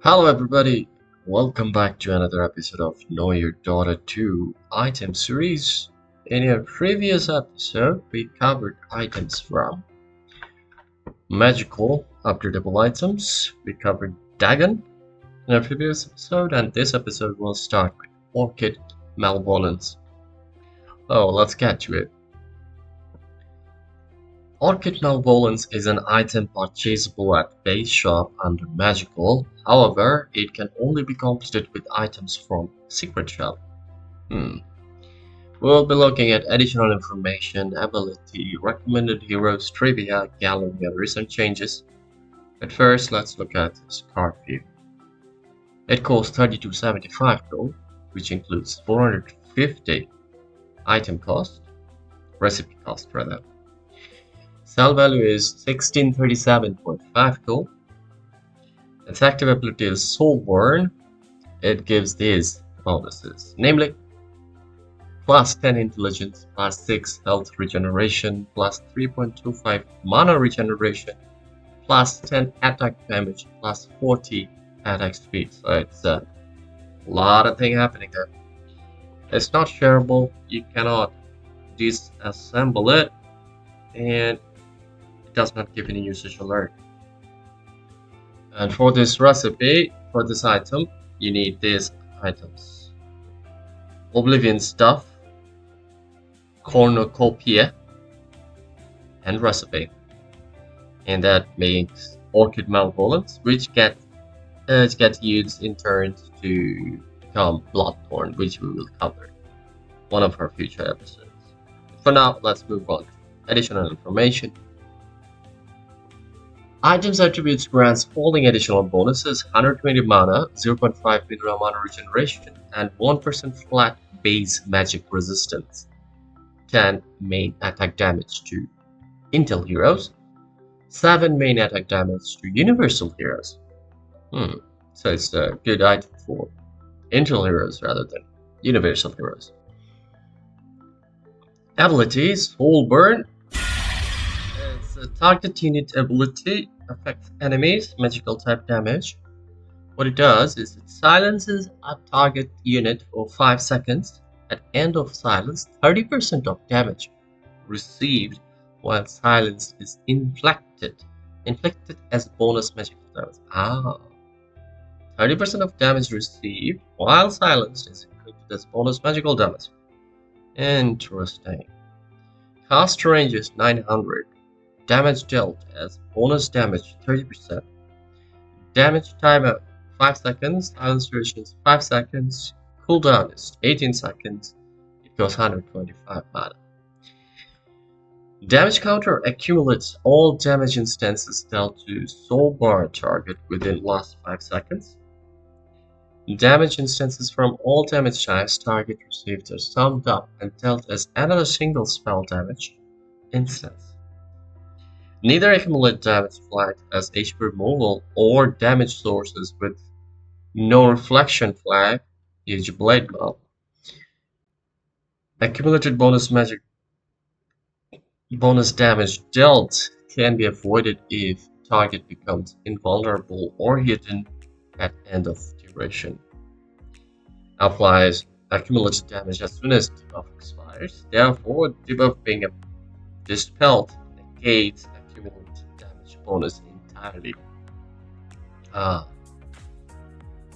Hello everybody, welcome back to another episode of Know Your Daughter 2 item series. In a previous episode, we covered items from magical upgradable items. We covered Dagon in a previous episode, and this episode will start with Orchid Malevolence. Oh, let's get to it. Orchid Malevolence is an item purchasable at base shop under magical. However, it can only be completed with items from secret shop. We'll be looking at additional information, ability, recommended heroes, trivia, gallery, and recent changes. But first, let's look at this card view. It costs 32.75 gold, which includes 450 item cost, recipe cost rather. Sell value is 1637.5 gold. Its active ability is Soulburn. It gives these bonuses, namely plus 10 intelligence, plus 6 health regeneration, plus 3.25 mana regeneration, plus 10 attack damage, plus 40 attack speed. So it's a lot of thing happening there. It's not shareable, you cannot disassemble it, and it does not give any usage alert. And for this recipe, for this item, you need these items: Oblivion Stuff, Cornucopia, and recipe. And that makes Orchid Malevolence, which gets used in turn to become Bloodthorn, which we will cover in one of our future episodes. For now, let's move on to additional information. Items attributes grants following additional bonuses: 120 mana, 0.5 mineral mana regeneration, and 1% flat base magic resistance. 10 main attack damage to Intel heroes, 7 main attack damage to Universal heroes. So it's a good item for Intel heroes rather than Universal heroes. Abilities: Soulburn. It's a target unit ability, affects enemies, magical type damage. What it does is it silences a target unit for 5 seconds. At end of silence, 30% of damage received while silence is inflicted as bonus magical damage. 30% of damage received while silenced is inflicted as bonus magical damage. Interesting. Cast range is 900. Damage dealt as bonus damage 30%. Damage timer 5 seconds. Silence duration is 5 seconds. Cooldown is 18 seconds. It goes 125 mana. Damage counter accumulates all damage instances dealt to Soulburn target within last 5 seconds. Damage instances from all damage types target received are summed up and dealt as another single spell damage instance. Neither accumulate damage flagged as HP removal or damage sources with no reflection flag, e.g. Blade Maul. Accumulated bonus damage dealt can be avoided if target becomes invulnerable or hidden at end of duration. Applies accumulated damage as soon as debuff expires. Therefore, debuff being dispelled negates accumulated damage bonus entirely.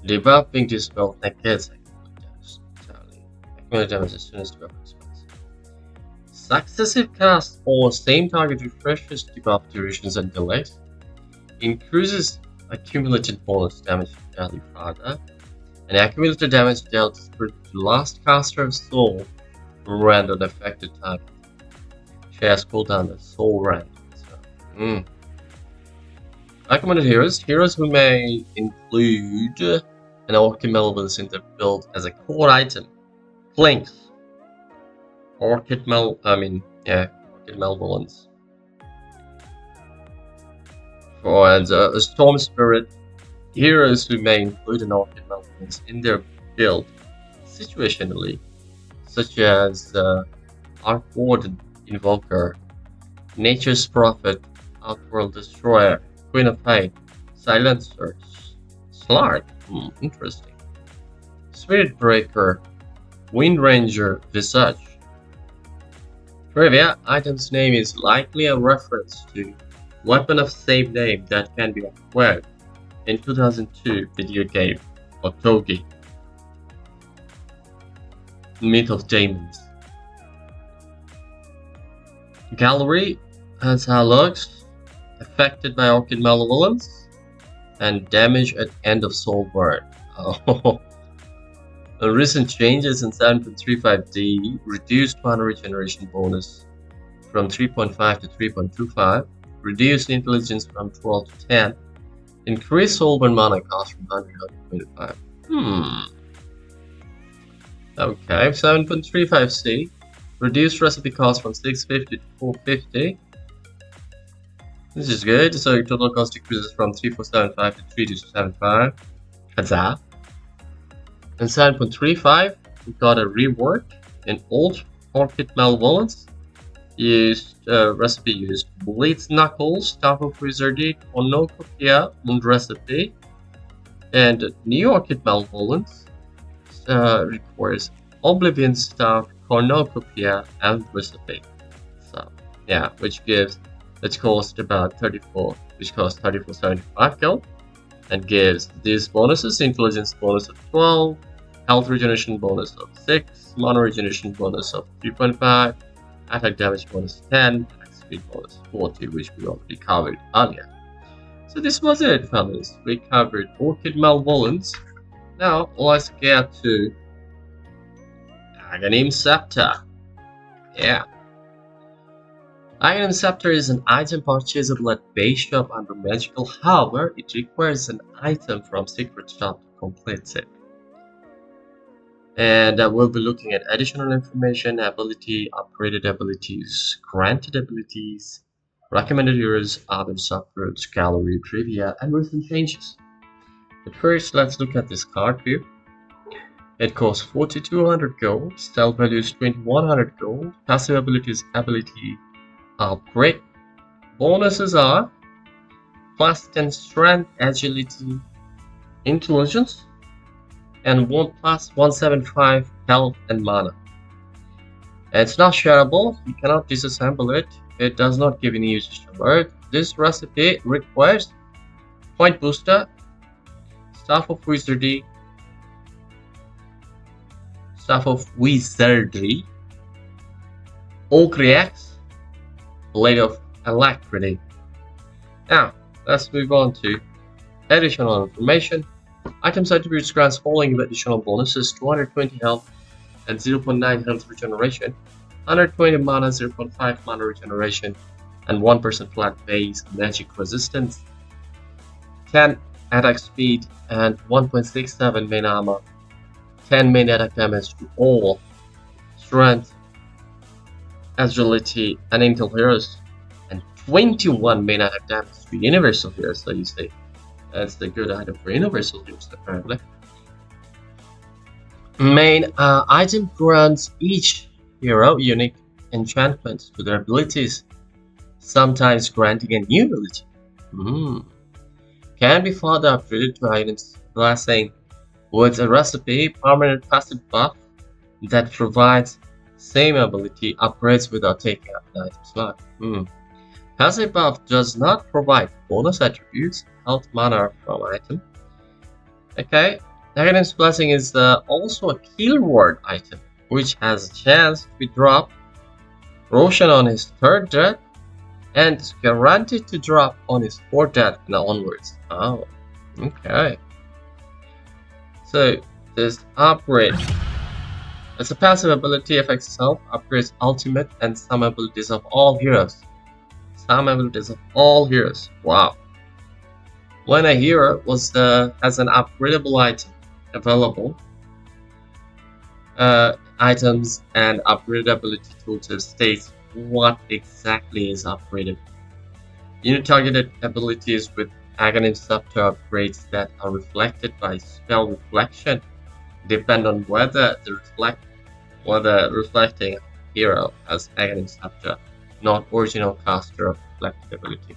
Debuff being dispelled negates accumulated damage entirely. Accumulated damage as soon as debuff expires. Successive cast or same target refreshes debuff durations and delays. Increases accumulated bonus damage value further. And accumulated damage dealt to last caster of soul rend on affected target. Shares cooldown as soul rend. Recommended heroes. Heroes who may include an Orchid Malevolence in their build as a core item. Flinks. Orchid Malevolence. And a Storm Spirit. Heroes who may include an Orchid Malevolence in their build situationally, such as Arc Warden, Invoker, Nature's Prophet, Outworld Destroyer, Queen of Fate, Silencers, Slark. Interesting. Spirit Breaker. Wind Ranger Visage. Trivia, item's name is likely a reference to weapon of same name that can be acquired in 2002 video game Otogi. Myth of Demons. Gallery has how looks, affected by Orchid Malevolence, and damage at end of soul burn. Oh. Recent changes in 7.35D reduced mana regeneration bonus from 3.5 to 3.25, reduced intelligence from 12 to 10, increased soul burn mana cost from 100 to 25. Okay, 7.35C, reduced recipe cost from 650 to 450. This is good, so your total cost decreases from 3475 to 3275. Huzzah! In 7.35, we got a rework in Old Orchid Malevolence. Recipe used Blades Knuckles, Staff of Wizardry, Cornucopia, Moon Recipe, and New Orchid Malevolence requires Oblivion Staff, Cornucopia, and Recipe. So yeah, which costs about 3475 gold, and gives these bonuses: intelligence bonus of 12, health regeneration bonus of 6, mana regeneration bonus of 3.5, attack damage bonus 10, attack speed bonus 40, which we already covered earlier. So this was it, fellas. We covered Orchid Malevolence. Now let's get to Aghanim Scepter. Yeah. Aghanim Scepter is an item purchasable at base shop under magical. However, it requires an item from secret shop to complete it. And we'll be looking at additional information, ability, upgraded abilities, granted abilities, recommended heroes, other subgroups, gallery, trivia, and recent changes. But first, let's look at this card view. It costs 4200 gold, stealth value is 2100 gold, passive abilities, ability upgrade. Bonuses are plus 10 strength, agility, intelligence, and 1 plus 175 health and mana. It's not shareable, you cannot disassemble it, it does not give any usage alert. This recipe requires point booster, Staff of Wizardry, Oak Reacts, Blade of Alacrity. Now, let's move on to additional information. Items attributes grants following additional bonuses: 220 health and 0.9 health regeneration, 120 mana, 0.5 mana regeneration, and 1% flat base magic resistance, 10 attack speed and 1.67 main armor, 10 main attack damage to all strength, agility, and intel heroes, and 21 main attack damage to universal heroes. So you say that's the good item for universal heroes, apparently. Main item grants each hero unique enchantments to their abilities, sometimes granting a new ability. Can be further upgraded to items blessing with a recipe permanent passive buff that provides same ability upgrades without taking up an item slot. Passive buff does not provide bonus attributes, health, mana from item. Okay, Aghanim's Blessing is also a kill ward item, which has a chance to be dropped Roshan on his 3rd death, and is guaranteed to drop on his 4th death and onwards. Oh, okay. So this upgrade, it's a passive ability, affects itself, upgrades ultimate and some abilities of all heroes. Wow. When a hero has an upgradable item available, items and upgraded ability tooltip states what exactly is upgraded. Unit targeted abilities with Aghanim Scepter upgrades that are reflected by spell reflection depend on whether the reflecting hero has Aghanim Scepter, not original caster of reflected ability.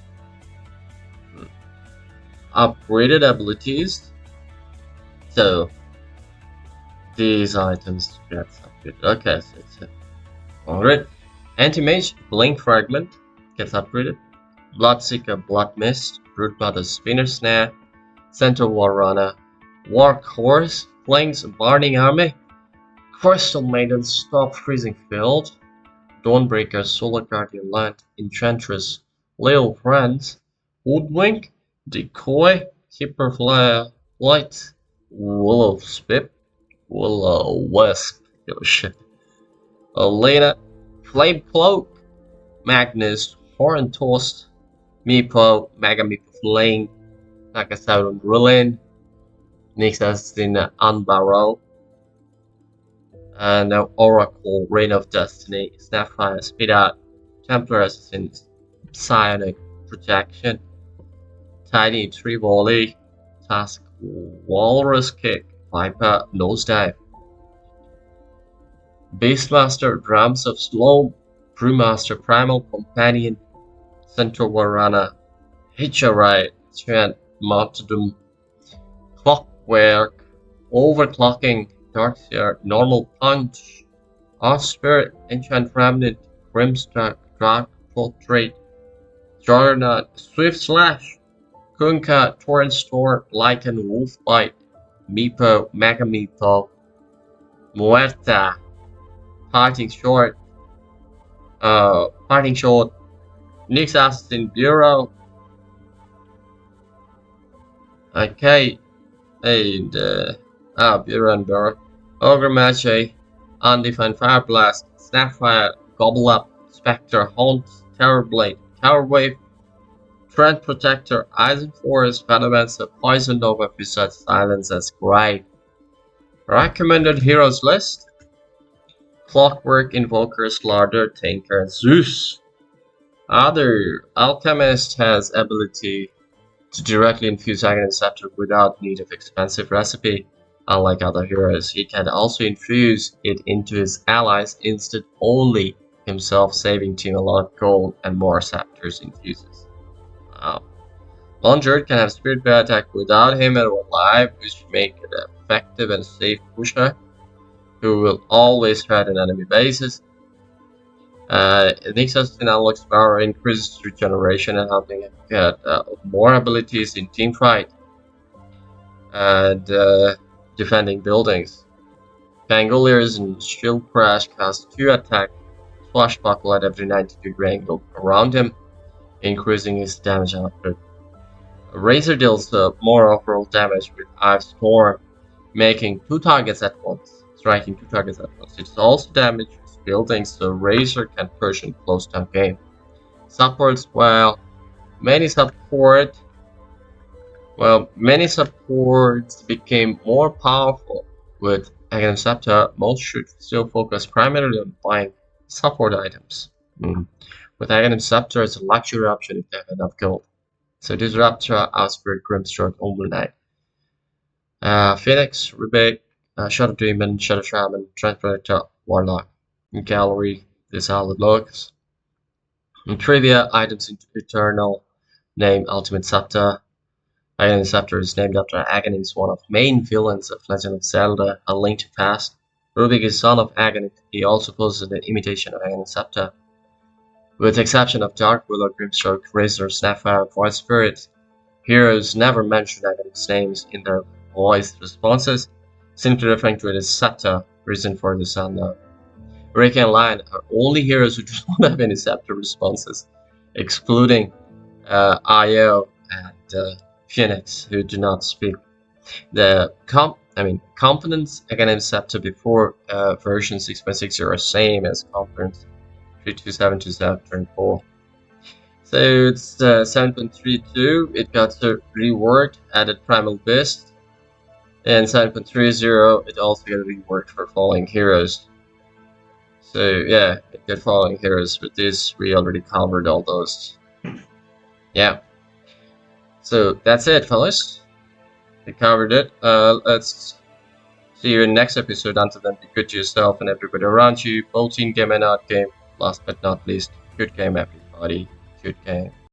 Upgraded abilities So these items get upgraded. Okay, so it's alright. Anti-Mage Blink Fragment gets upgraded. Bloodseeker Blood Mist, Broodmother Spinner Snare, Centaur Warrunner, Workhorse, Flanks Burning Army, Crystal Maiden Stop Freezing Field, Dawnbreaker Solar Guardian Land, Enchantress, Little Friends, Woodwink, Decoy, Keeper Flare, Light, Willow Spip, Willow Wisp, oh shit, Elena, Flame Cloak, Magnus, Horn Toast, Meepo, Mega Meepo Flame, Nakasaurus Ruin, Nyx Assassin Unbarrow, and Oracle, Reign of Destiny, Snapfire, Speed Out, Templar Assassin, Psionic Projection, Tiny Tree Volley, Task Walrus Kick, Viper Nosedive, Beastmaster, Drums of Sloam, Brewmaster, Primal Companion, Centaur Warrunner, Hitcherite, Chant Martyrdom, Clockwork, Overclocking, Darkseer, Normal Punch, Art Spirit, Enchant Remnant, Grimstruck, Dark Portrait, Juggernaut, Swift Slash, Kunka, Torrent Storm, Lycan, Wolfbite, Meepo, Mega Meepo, Muerta, Parting Short, Nyx Assassin Bureau. Okay, and Bureau and Bureau. Ogre Mache, Undefined Fire Blast, Snapfire, Gobble Up, Spectre, Haunt, Terrorblade, Cowerwave, Trend Protector, Eisen Forest, Venomancer, Poison Nova, besides Silence as Grave. Recommended Heroes list: Clockwork, Invokers, Larder, Tinker, Zeus. Other Alchemist has ability to directly infuse Aghanim Scepter without need of expensive recipe. Unlike other heroes, he can also infuse it into his allies instead only himself, saving team a lot of gold and more scepters infuses. Wow. Longerd can have Spirit Bear attack without him and alive, which make it an effective and safe pusher who will always threaten enemy bases. Nyx Assassin unlocks power, increases regeneration, and helping him get more abilities in teamfight and defending buildings. Pangoliers and Shield Crash cast 2 attack, Swashbuckle at every 90-degree angle around him, increasing his damage output. Razor deals more overall damage with Ive Storm, making 2 targets at once, striking 2 targets at once. It also damages buildings, so Razor can push in close time game. Supports, many supports became more powerful with Aghanim Scepter. Most should still focus primarily on buying support items. With Aghanim Scepter, it's a luxury option if they have enough gold. So Disruptor, Outspirit, Grimstroke, Overnight, Phoenix, Rebate, Shadow Demon, Shadow Shaman, Transplanter, Warlock. In Gallery, this is how it looks. In Trivia, items into Eternal, name Ultimate Scepter. Aghanim Scepter is named after Aghanim, one of the main villains of Legend of Zelda: A Link to the Past. Rubik is son of Aghanim. He also poses an imitation of Aghanim Scepter. With the exception of Dark Willow, Grimstroke, Razor, Snapfire, and Void Spirit, heroes never mention Aghanim's names in their voice responses, simply referring to it as Scepter, reason for this unknown. Rick and Lion are only heroes who do not have any Scepter responses, excluding Io and Phoenix, who do not speak. The components Aghanim Scepter before version 6.6 are same as components 327 to 7.4. So it's 7.32. It got reworked, added Primal Beast, and 7.30 it also got reworked for Falling Heroes. So yeah, it got Falling Heroes. With this, we already covered all those. Yeah. So that's it, fellas. We covered it. Let's see you in the next episode. Until then, be good to yourself and everybody around you, both in game and out game. Last but not least, good game, everybody. Good game.